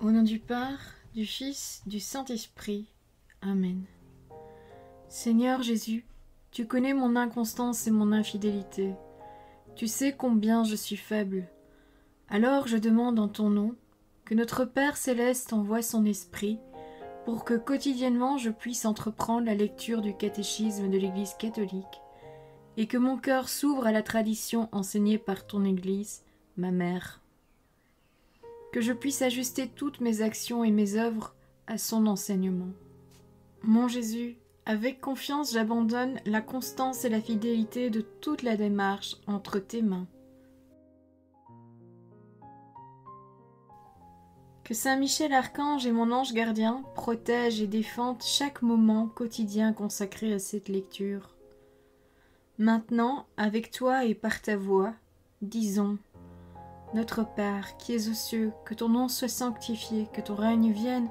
Au nom du Père, du Fils, du Saint-Esprit. Amen. Seigneur Jésus, tu connais mon inconstance et mon infidélité. Tu sais combien je suis faible. Alors je demande en ton nom que notre Père céleste envoie son Esprit pour que quotidiennement je puisse entreprendre la lecture du catéchisme de l'Église catholique et que mon cœur s'ouvre à la tradition enseignée par ton Église, ma mère. Que je puisse ajuster toutes mes actions et mes œuvres à son enseignement. Mon Jésus, avec confiance j'abandonne la constance et la fidélité de toute la démarche entre tes mains. Que Saint Michel Archange et mon ange gardien protègent et défendent chaque moment quotidien consacré à cette lecture. Maintenant, avec toi et par ta voix, disons: Notre Père, qui es aux cieux, que ton nom soit sanctifié, que ton règne vienne,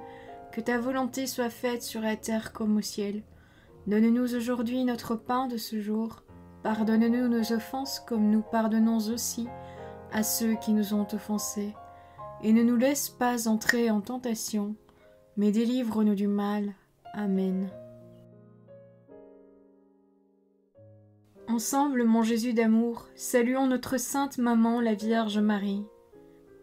que ta volonté soit faite sur la terre comme au ciel. Donne-nous aujourd'hui notre pain de ce jour. Pardonne-nous nos offenses comme nous pardonnons aussi à ceux qui nous ont offensés. Et ne nous laisse pas entrer en tentation, mais délivre-nous du mal. Amen. Ensemble, mon Jésus d'amour, saluons notre sainte maman, la Vierge Marie.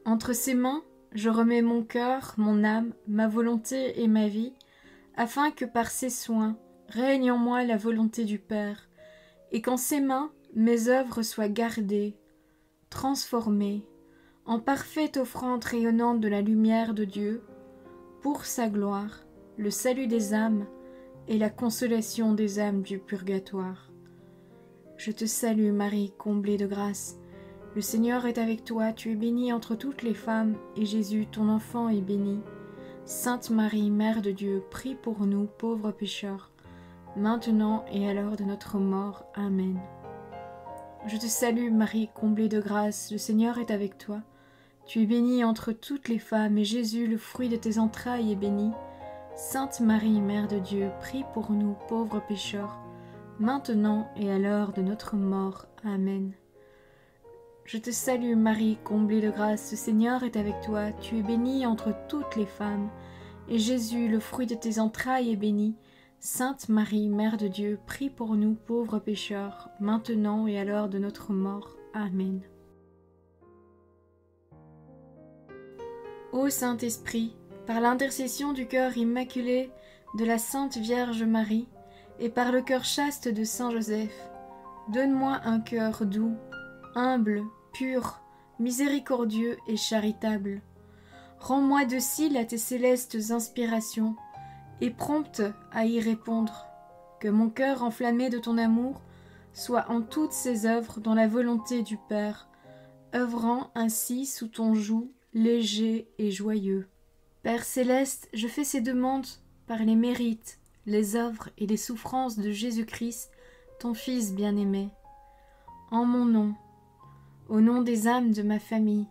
Entre ses mains, je remets mon cœur, mon âme, ma volonté et ma vie, afin que par ses soins règne en moi la volonté du Père, et qu'en ses mains mes œuvres soient gardées, transformées, en parfaite offrande rayonnante de la lumière de Dieu, pour sa gloire, le salut des âmes et la consolation des âmes du purgatoire. Je te salue Marie, comblée de grâce. Le Seigneur est avec toi, tu es bénie entre toutes les femmes, et Jésus, ton enfant, est béni. Sainte Marie, Mère de Dieu, prie pour nous, pauvres pécheurs, maintenant et à l'heure de notre mort. Amen. Je te salue Marie, comblée de grâce, le Seigneur est avec toi. Tu es bénie entre toutes les femmes, et Jésus, le fruit de tes entrailles, est béni. Sainte Marie, Mère de Dieu, prie pour nous, pauvres pécheurs, maintenant et à l'heure de notre mort. Amen. Je te salue Marie, comblée de grâce, le Seigneur est avec toi, tu es bénie entre toutes les femmes, et Jésus, le fruit de tes entrailles, est béni. Sainte Marie, Mère de Dieu, prie pour nous pauvres pécheurs, maintenant et à l'heure de notre mort. Amen. Ô Saint-Esprit, par l'intercession du cœur immaculé de la Sainte Vierge Marie, et par le cœur chaste de Saint Joseph, donne-moi un cœur doux, humble, pur, miséricordieux et charitable. Rends-moi docile à tes célestes inspirations, et prompte à y répondre. Que mon cœur enflammé de ton amour soit en toutes ses œuvres dans la volonté du Père, œuvrant ainsi sous ton joug léger et joyeux. Père céleste, je fais ces demandes par les mérites, les œuvres et les souffrances de Jésus-Christ, ton Fils bien-aimé. En mon nom, au nom des âmes de ma famille,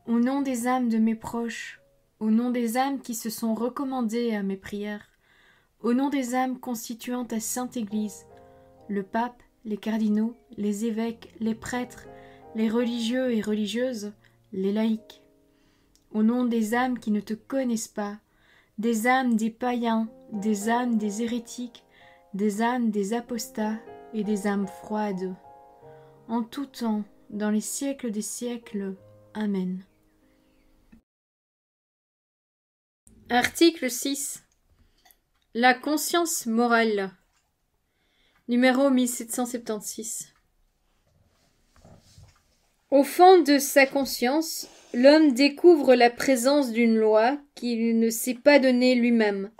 au nom des âmes de mes proches, au nom des âmes qui se sont recommandées à mes prières, au nom des âmes constituant ta Sainte Église, le pape, les cardinaux, les évêques, les prêtres, les religieux et religieuses, les laïcs, au nom des âmes qui ne te connaissent pas, des âmes des païens, des âmes des hérétiques, des âmes des apostats et des âmes froides. En tout temps, dans les siècles des siècles. Amen. Article 6. La conscience morale. Numéro 1776. Au fond de sa conscience, l'homme découvre la présence d'une loi qu'il ne s'est pas donnée lui-même,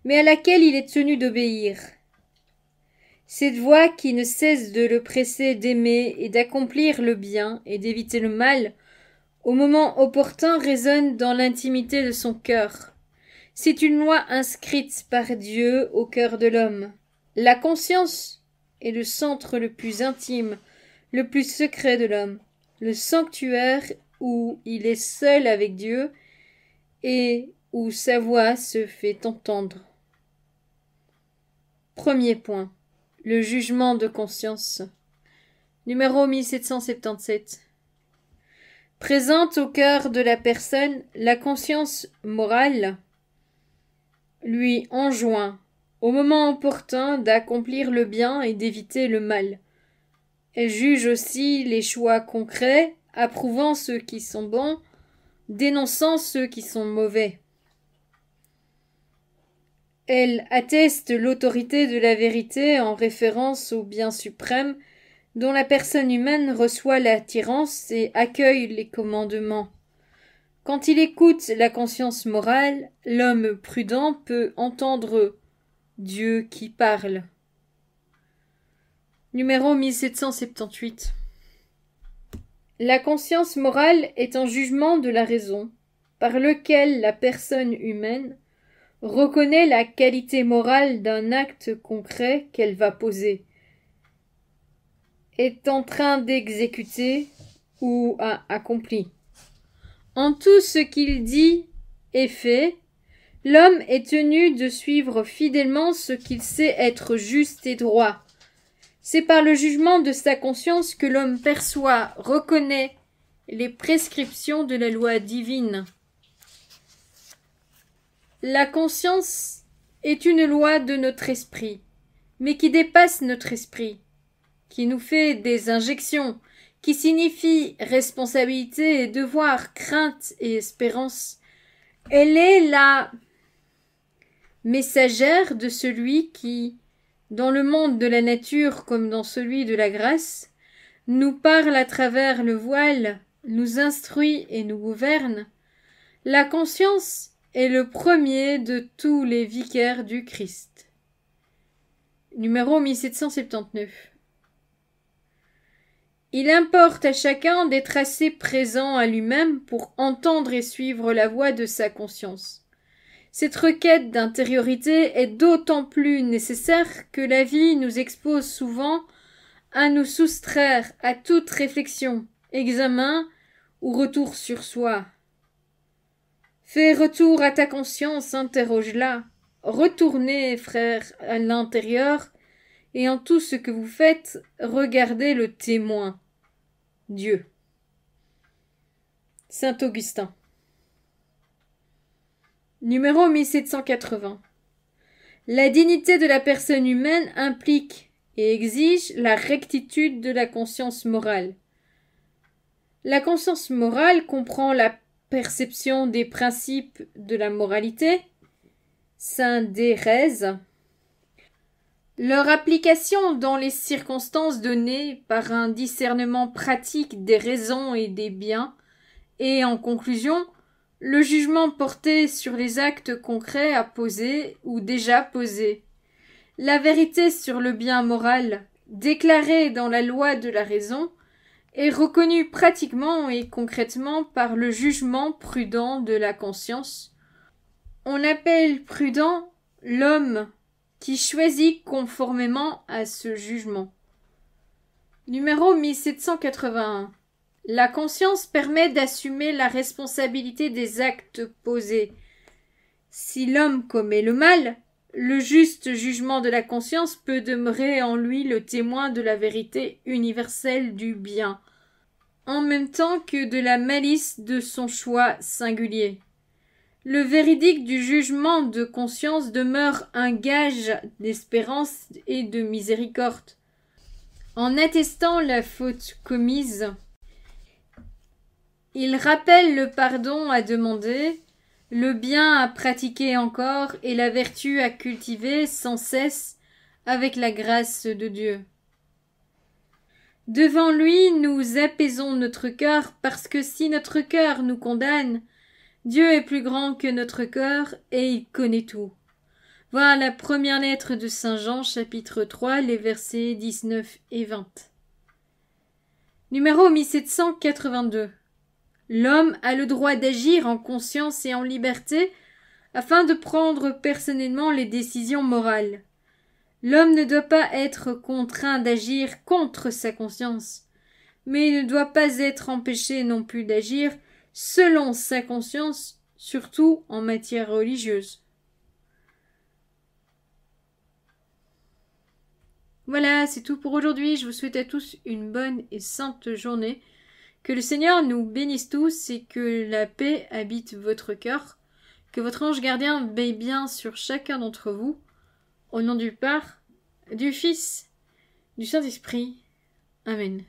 mais à laquelle il est tenu d'obéir. Cette voix qui ne cesse de le presser d'aimer et d'accomplir le bien et d'éviter le mal, au moment opportun résonne dans l'intimité de son cœur. C'est une loi inscrite par Dieu au cœur de l'homme. La conscience est le centre le plus intime, le plus secret de l'homme, le sanctuaire où il est seul avec Dieu et où sa voix se fait entendre. Premier point. Le jugement de conscience. Numéro 1777. présente au cœur de la personne la conscience morale, lui enjoint, au moment opportun, d'accomplir le bien et d'éviter le mal. Elle juge aussi les choix concrets, approuvant ceux qui sont bons, dénonçant ceux qui sont mauvais. Elle atteste l'autorité de la vérité en référence au bien suprême dont la personne humaine reçoit l'attirance et accueille les commandements. Quand il écoute la conscience morale, l'homme prudent peut entendre Dieu qui parle. Numéro 1778. La conscience morale est un jugement de la raison, par lequel la personne humaine reconnaît la qualité morale d'un acte concret qu'elle va poser, est en train d'exécuter ou a accompli. En tout ce qu'il dit et fait, l'homme est tenu de suivre fidèlement ce qu'il sait être juste et droit. C'est par le jugement de sa conscience que l'homme perçoit, reconnaît les prescriptions de la loi divine. La conscience est une loi de notre esprit, mais qui dépasse notre esprit, qui nous fait des injections, qui signifie responsabilité et devoir, crainte et espérance. Elle est la messagère de celui qui, dans le monde de la nature comme dans celui de la grâce, nous parle à travers le voile, nous instruit et nous gouverne. La conscience est le premier de tous les vicaires du Christ. Numéro 1779. Il importe à chacun d'être assez présent à lui-même pour entendre et suivre la voix de sa conscience. Cette requête d'intériorité est d'autant plus nécessaire que la vie nous expose souvent à nous soustraire à toute réflexion, examen ou retour sur soi. Fais retour à ta conscience, interroge-la. Retournez, frère, à l'intérieur, et en tout ce que vous faites, regardez le témoin, Dieu. Saint Augustin. Numéro 1780. La dignité de la personne humaine implique et exige la rectitude de la conscience morale. La conscience morale comprend la perception des principes de la moralité, Saint Dhérèse, leur application dans les circonstances données par un discernement pratique des raisons et des biens, et en conclusion, le jugement porté sur les actes concrets à poser ou déjà posés. La vérité sur le bien moral, déclarée dans la loi de la raison, est reconnue pratiquement et concrètement par le jugement prudent de la conscience. On appelle prudent l'homme qui choisit conformément à ce jugement. Numéro 1781. La conscience permet d'assumer la responsabilité des actes posés. Si l'homme commet le mal, le juste jugement de la conscience peut demeurer en lui le témoin de la vérité universelle du bien, en même temps que de la malice de son choix singulier. Le véridique du jugement de conscience demeure un gage d'espérance et de miséricorde. En attestant la faute commise, il rappelle le pardon à demander, le bien à pratiquer encore et la vertu à cultiver sans cesse avec la grâce de Dieu. Devant lui, nous apaisons notre cœur parce que si notre cœur nous condamne, Dieu est plus grand que notre cœur et il connaît tout. Voilà la première lettre de Saint Jean, chapitre 3, les versets 19 et 20. Numéro 1782. L'homme a le droit d'agir en conscience et en liberté afin de prendre personnellement les décisions morales. L'homme ne doit pas être contraint d'agir contre sa conscience, mais il ne doit pas être empêché non plus d'agir selon sa conscience, surtout en matière religieuse. Voilà, c'est tout pour aujourd'hui. Je vous souhaite à tous une bonne et sainte journée. Que le Seigneur nous bénisse tous et que la paix habite votre cœur. Que votre ange gardien veille bien sur chacun d'entre vous. Au nom du Père, du Fils, du Saint-Esprit. Amen.